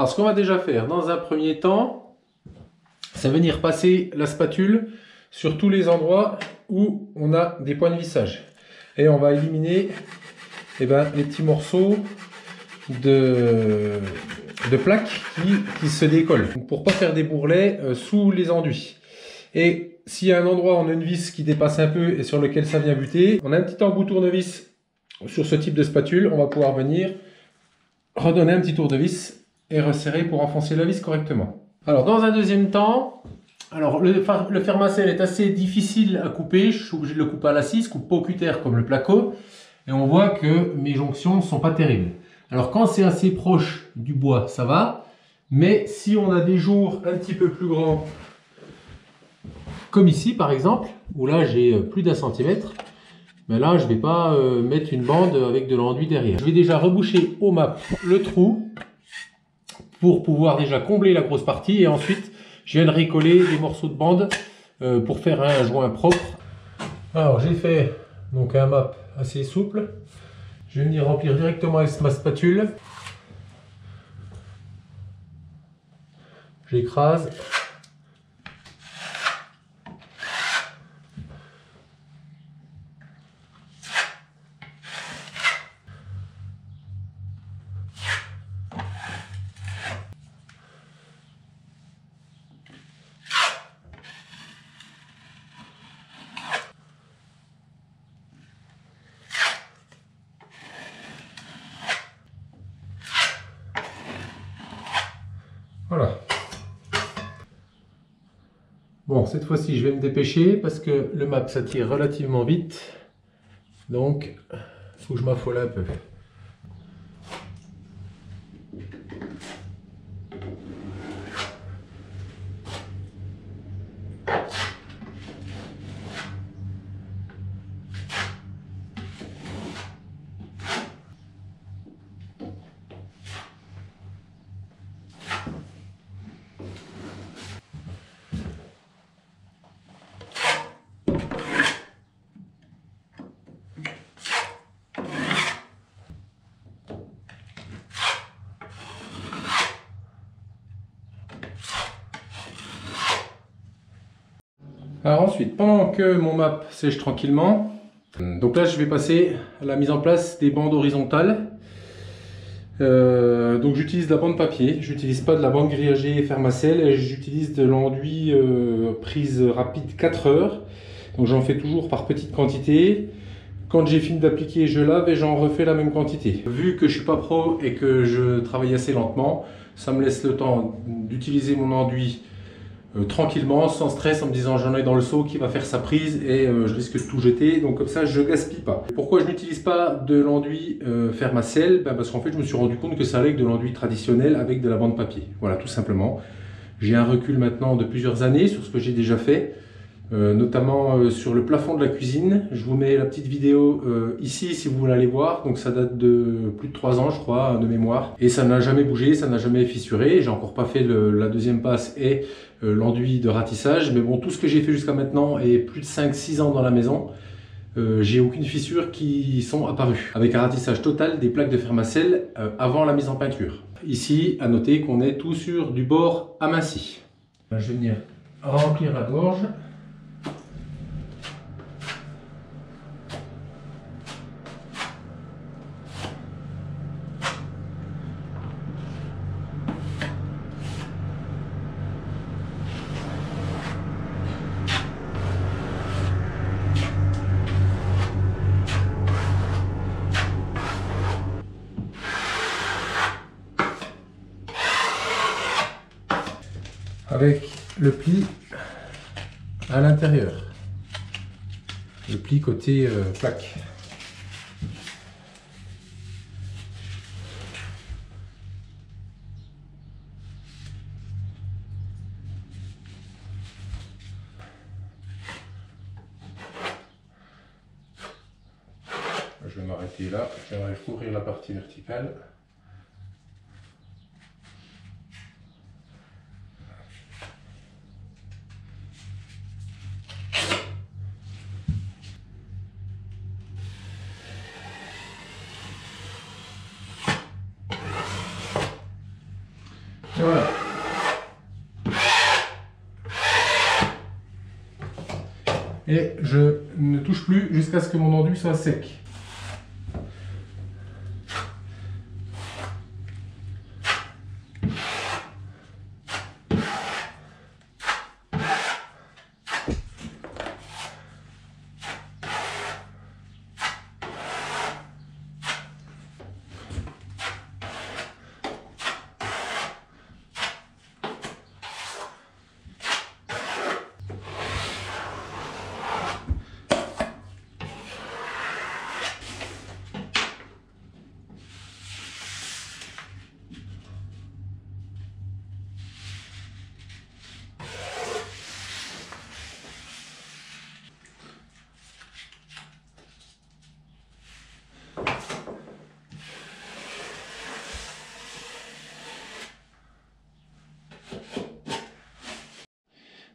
Alors ce qu'on va déjà faire dans un premier temps, c'est venir passer la spatule sur tous les endroits où on a des points de vissage. Et on va éliminer les petits morceaux de plaques qui se décollent. Pour pas faire des bourrelets sous les enduits. Et s'il y a un endroit où on a une vis qui dépasse un peu et sur lequel ça vient buter, on a un petit embout tournevis sur ce type de spatule. On va pouvoir venir redonner un petit tournevis et resserrer pour enfoncer la vis correctement. Alors dans un deuxième temps, le fermacell est assez difficile à couper. Je suis obligé de le couper à la scie, coupe pas au cutter comme le placo. Et on voit que mes jonctions ne sont pas terribles. Alors quand c'est assez proche du bois, ça va. Mais si on a des jours un petit peu plus grands, comme ici par exemple, où là j'ai plus d'1 centimètre, ben là je ne vais pas mettre une bande avec de l'enduit derrière. Je vais déjà reboucher au map le trou pour pouvoir déjà combler la grosse partie et ensuite je viens de recoller des morceaux de bande pour faire un joint propre. Alors j'ai fait donc un map assez souple. Je vais venir remplir directement avec ma spatule. J'écrase. Voilà. Bon, cette fois-ci, je vais me dépêcher parce que le map, ça tire relativement vite. Donc, il faut que je m'affole un peu. Alors ensuite, pendant que mon map sèche tranquillement, donc là je vais passer à la mise en place des bandes horizontales. Donc j'utilise de la bande papier, j'utilise pas de la bande grillagée Fermacell, j'utilise de l'enduit prise rapide 4 heures. Donc j'en fais toujours par petite quantité. Quand j'ai fini d'appliquer, je lave et j'en refais la même quantité. Vu que je suis pas pro et que je travaille assez lentement, ça me laisse le temps d'utiliser mon enduit tranquillement, sans stress, en me disant j'en ai dans le seau qui va faire sa prise et je risque de tout jeter, donc comme ça je gaspille pas. Pourquoi je n'utilise pas de l'enduit Fermacell? Parce qu'en fait je me suis rendu compte que ça allait avec de l'enduit traditionnel avec de la bande papier. Voilà, tout simplement. J'ai un recul maintenant de plusieurs années sur ce que j'ai déjà fait. Notamment sur le plafond de la cuisine. Je vous mets la petite vidéo ici si vous voulez aller voir. Donc ça date de plus de 3 ans je crois de mémoire. Et ça n'a jamais bougé, ça n'a jamais fissuré. J'ai encore pas fait la deuxième passe et l'enduit de ratissage. Mais bon, tout ce que j'ai fait jusqu'à maintenant est plus de 5-6 ans dans la maison. J'ai aucune fissure qui sont apparues. Avec un ratissage total des plaques de Fermacell avant la mise en peinture. Ici, à noter qu'on est tout sur du bord aminci. Je vais venir remplir la gorge. Avec le pli à l'intérieur, le pli côté plaque. Je vais m'arrêter là, j'aimerais couvrir la partie verticale. Voilà. Et je ne touche plus jusqu'à ce que mon enduit soit sec.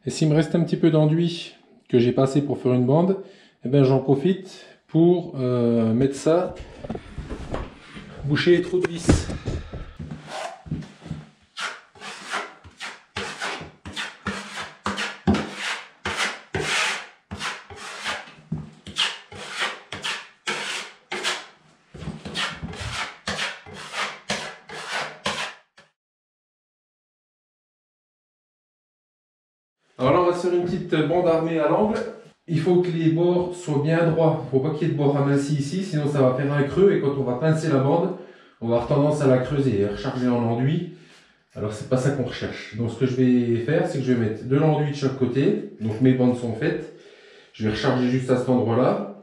Et s'il me reste un petit peu d'enduit que j'ai passé pour faire une bande, eh ben j'en profite pour mettre ça, boucher les trous de vis. Alors là, on va se faire une petite bande armée à l'angle. Il faut que les bords soient bien droits. Il ne faut pas qu'il y ait de bords amincis ici, sinon ça va faire un creux. Et quand on va pincer la bande, on va avoir tendance à la creuser et à recharger en enduit. Alors c'est pas ça qu'on recherche. Donc ce que je vais faire, c'est que je vais mettre de l'enduit de chaque côté. Donc mes bandes sont faites. Je vais recharger juste à cet endroit-là.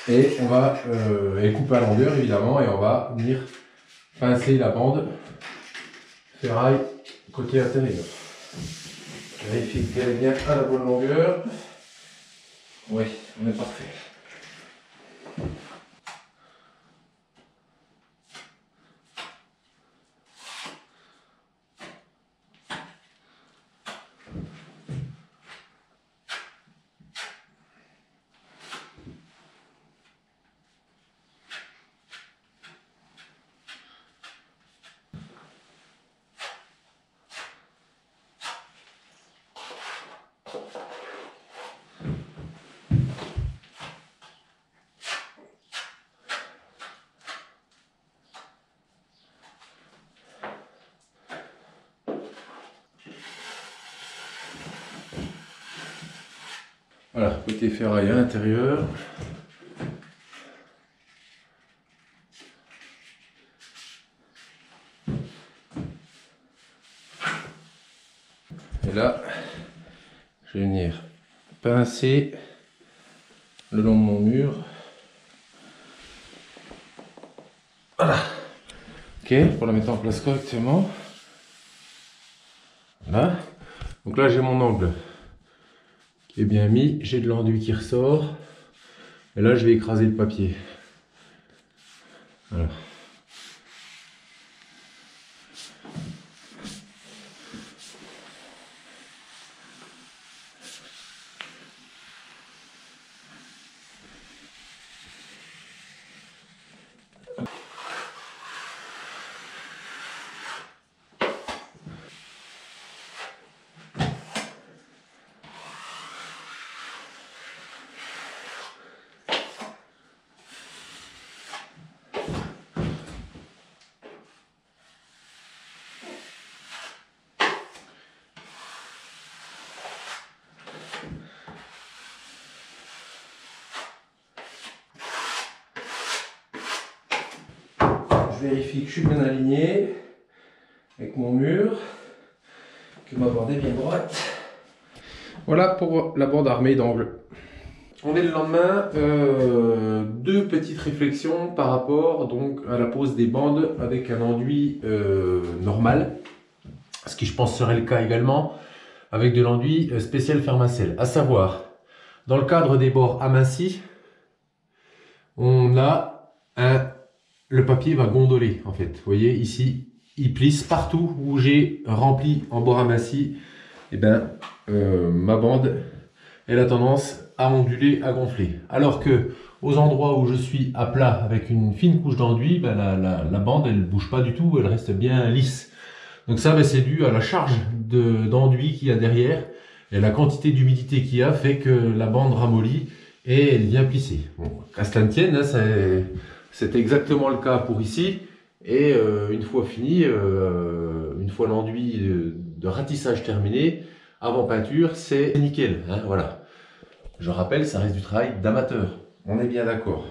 Et on va les couper à longueur évidemment. Et on va venir pincer la bande ferraille côté intérieur. Vérifier qu'elle est bien à la bonne longueur. Oui, on est parfait. Voilà, côté ferraille à l'intérieur. Et là, je vais venir pincer le long de mon mur. Voilà. Ok, pour la mettre en place correctement. Voilà. Donc là, j'ai mon angle qui est bien mis. J'ai de l'enduit qui ressort. Et là, je vais écraser le papier. Voilà. Je vérifie que je suis bien aligné avec mon mur, que ma bande est bien droite. Voilà pour la bande armée d'angle. On est le lendemain, deux petites réflexions par rapport donc à la pose des bandes avec un enduit normal, ce qui je pense serait le cas également avec de l'enduit spécial Fermacell. À savoir, dans le cadre des bords amincis, on a le papier va gondoler en fait. Vous voyez ici, il plisse partout où j'ai rempli en bord aminci. Et ben ma bande, elle a tendance à onduler, à gonfler. Alors que aux endroits où je suis à plat avec une fine couche d'enduit, ben la bande elle bouge pas du tout, elle reste bien lisse. Donc ça, ben, c'est dû à la charge d'enduit qu'il y a derrière. Et la quantité d'humidité qu'il y a fait que la bande ramollit et elle vient plisser. Bon, qu'à cela ne tienne, hein, c'est exactement le cas pour ici. Et une fois fini, une fois l'enduit de ratissage terminé, avant peinture, c'est nickel. Hein, voilà. Je rappelle, ça reste du travail d'amateur. On est bien d'accord.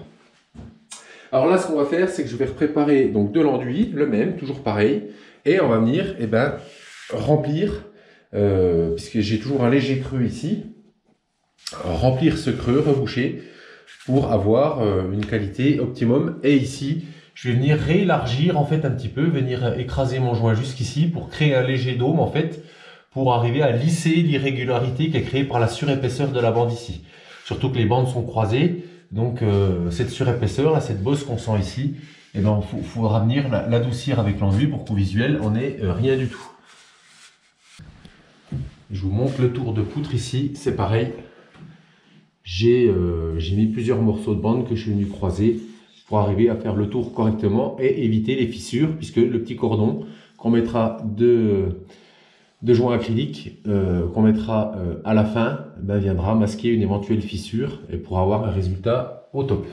Alors là, ce qu'on va faire, c'est que je vais préparer donc de l'enduit, le même, toujours pareil. Et on va venir remplir, puisque j'ai toujours un léger creux ici, remplir ce creux, reboucher, pour avoir une qualité optimum. Et ici, je vais venir réélargir en fait un petit peu, venir écraser mon joint jusqu'ici pour créer un léger dôme en fait, pour arriver à lisser l'irrégularité qui est créée par la surépaisseur de la bande ici. Surtout que les bandes sont croisées, donc cette surépaisseur, là, cette bosse qu'on sent ici, eh ben, il faudra venir l'adoucir avec l'enduit pour qu'au visuel, on n'ait rien du tout. Je vous montre le tour de poutre ici, c'est pareil. J'ai mis plusieurs morceaux de bande que je suis venu croiser pour arriver à faire le tour correctement et éviter les fissures, puisque le petit cordon qu'on mettra de joint acrylique qu'on mettra à la fin viendra masquer une éventuelle fissure et pour avoir un résultat au top.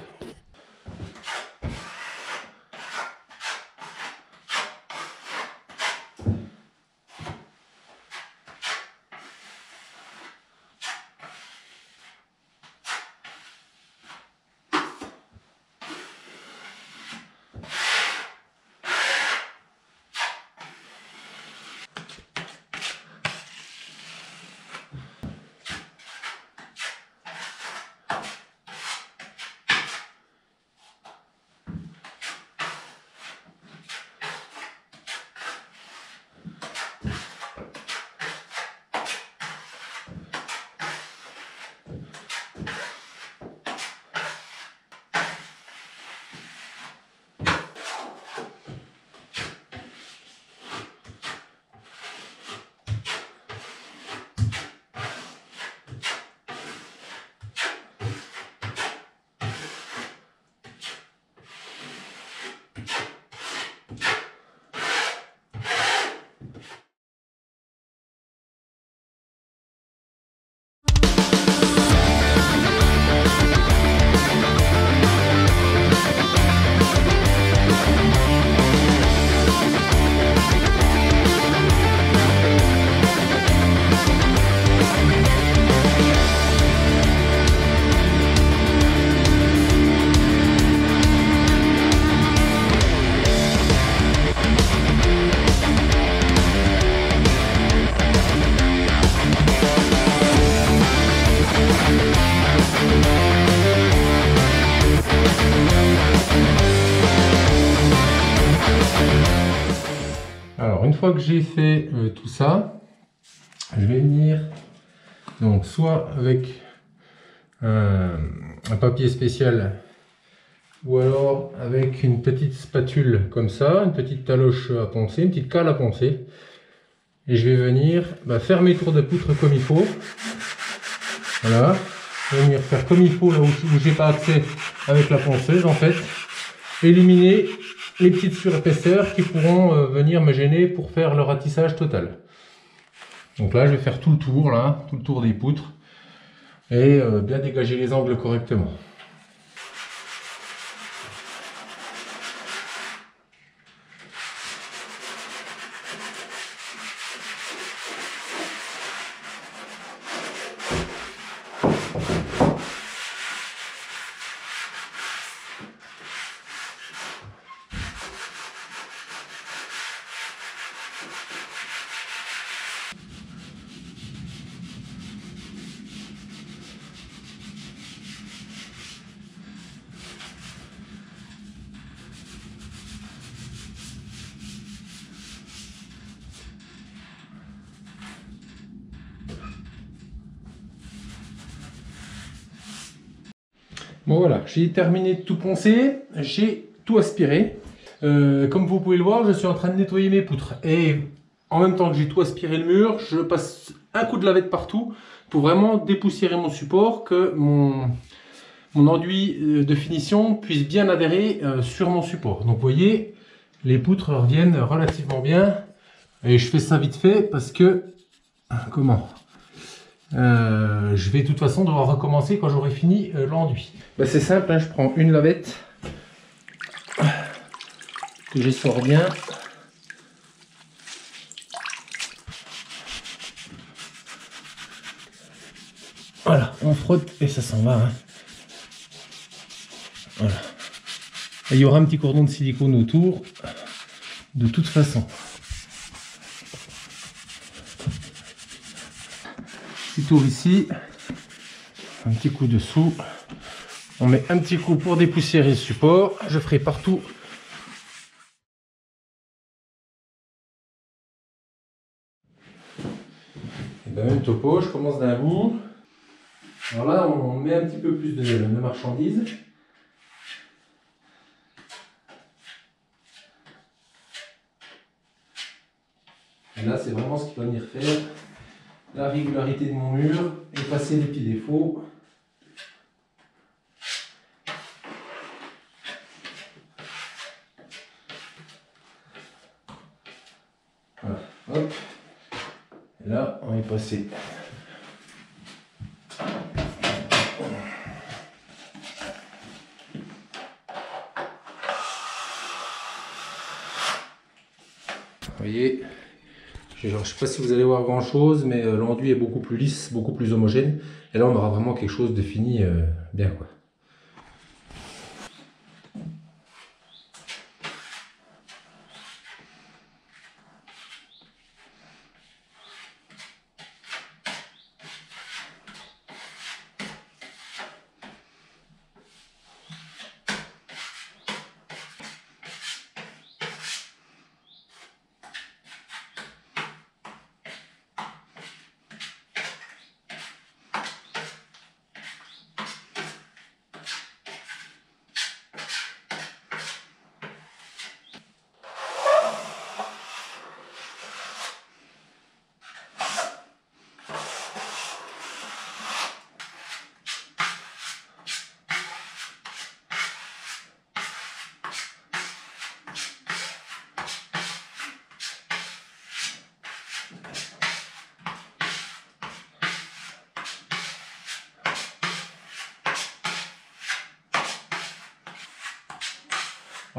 Alors, une fois que j'ai fait tout ça, je vais venir donc soit avec un papier spécial ou alors avec une petite spatule comme ça, une petite taloche à poncer, une petite cale à poncer, et je vais venir faire mes tours de poutre comme il faut. Voilà, je vais venir faire comme il faut là où j'ai pas accès avec la ponceuse en fait, éliminer les petites surépaisseurs qui pourront venir me gêner pour faire le ratissage total. Donc là, je vais faire tout le tour, là, tout le tour des poutres et bien dégager les angles correctement. Bon voilà, j'ai terminé de tout poncer, j'ai tout aspiré. Comme vous pouvez le voir, je suis en train de nettoyer mes poutres. Et en même temps que j'ai tout aspiré le mur, je passe un coup de lavette partout pour vraiment dépoussiérer mon support, que mon enduit de finition puisse bien adhérer sur mon support. Donc vous voyez, les poutres reviennent relativement bien Et je fais ça vite fait parce que... Comment je vais de toute façon devoir recommencer quand j'aurai fini l'enduit. Bah, c'est simple, hein, je prends une lavette que j'essore bien. Voilà, on frotte et ça s'en va. Hein. Voilà. Et il y aura un petit cordon de silicone autour, de toute façon. Petit tour ici, un petit coup dessous. On met un petit coup pour dépoussiérer le support. Je ferai partout. Et ben même topo, je commence d'un bout. Alors là, on met un petit peu plus de marchandises. Et là, c'est vraiment ce qui va venir faire la régularité de mon mur, effacer les petits défauts. Voilà, hop. Et là, on est passé. Vous voyez, je ne sais pas si vous allez voir grand chose, mais l'enduit est beaucoup plus lisse, beaucoup plus homogène. Et là, on aura vraiment quelque chose de fini bien, quoi.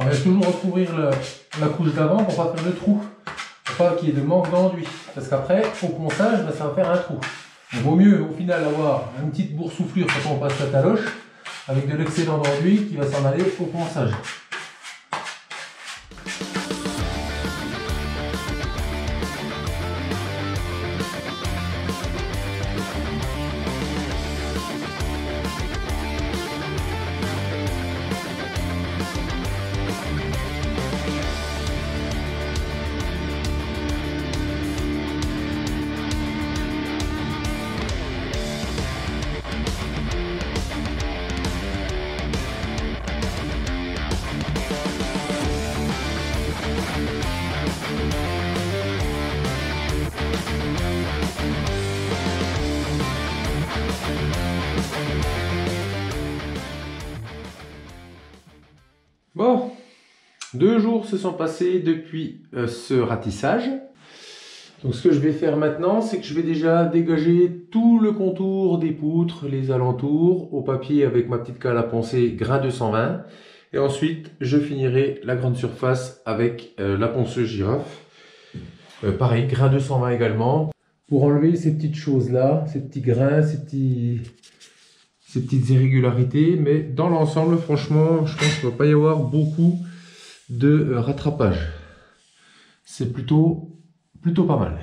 On va toujours recouvrir la couche d'avant pour pas faire de trou, pour pas qu'il y ait de manque d'enduit. Parce qu'après, au ponçage, ça va faire un trou. Il vaut mieux au final avoir une petite boursouflure quand on passe la taloche, avec de l'excédent d'enduit qui va s'en aller au ponçage. Bon, 2 jours se sont passés depuis ce ratissage. Donc ce que je vais faire maintenant, c'est que je vais déjà dégager tout le contour des poutres, les alentours, au papier avec ma petite cale à poncer grain 220. Et ensuite, je finirai la grande surface avec la ponceuse girafe. Pareil, grain 220 également. Pour enlever ces petites choses-là, ces petits grains, ces petites irrégularités. Mais dans l'ensemble, franchement, je pense qu'il ne va pas y avoir beaucoup de rattrapage. C'est plutôt pas mal.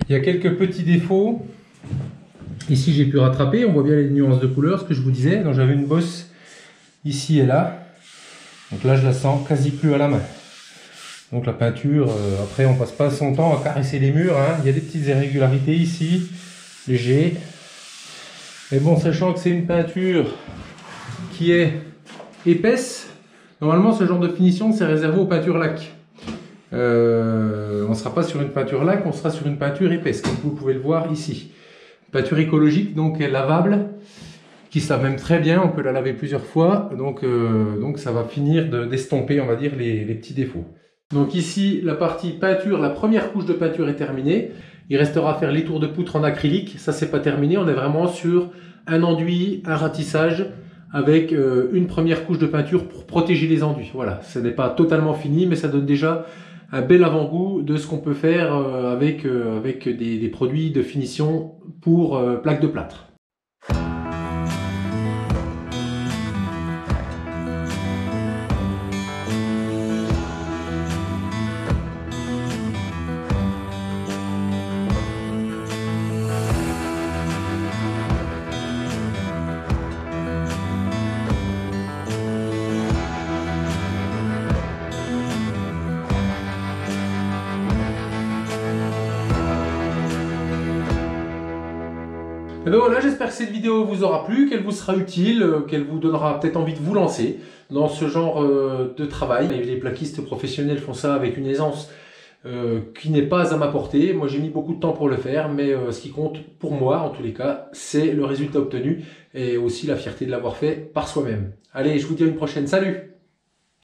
Il y a quelques petits défauts. Ici j'ai pu rattraper, on voit bien les nuances de couleur, ce que je vous disais. Donc j'avais une bosse ici et là. Donc là je la sens quasi plus à la main. Donc la peinture, après on passe pas son temps à caresser les murs, hein. Il y a des petites irrégularités ici, léger. Mais bon, sachant que c'est une peinture qui est épaisse, normalement ce genre de finition c'est réservé aux peintures lac. On ne sera pas sur une peinture lac, on sera sur une peinture épaisse, comme vous pouvez le voir ici. Peinture écologique, donc lavable, qui se lave même très bien, on peut la laver plusieurs fois, donc ça va finir d'estomper, on va dire, les petits défauts. Donc ici, la partie peinture, la première couche de peinture est terminée. Il restera à faire les tours de poutre en acrylique. Ça, c'est pas terminé. On est vraiment sur un enduit, un ratissage avec une première couche de peinture pour protéger les enduits. Voilà, ce n'est pas totalement fini, mais ça donne déjà un bel avant-goût de ce qu'on peut faire avec des produits de finition pour plaques de plâtre. Et donc voilà, j'espère que cette vidéo vous aura plu, qu'elle vous sera utile, qu'elle vous donnera peut-être envie de vous lancer dans ce genre de travail. Et les plaquistes professionnels font ça avec une aisance qui n'est pas à ma portée. Moi j'ai mis beaucoup de temps pour le faire, mais ce qui compte pour moi en tous les cas, c'est le résultat obtenu et aussi la fierté de l'avoir fait par soi-même. Allez, je vous dis à une prochaine, salut!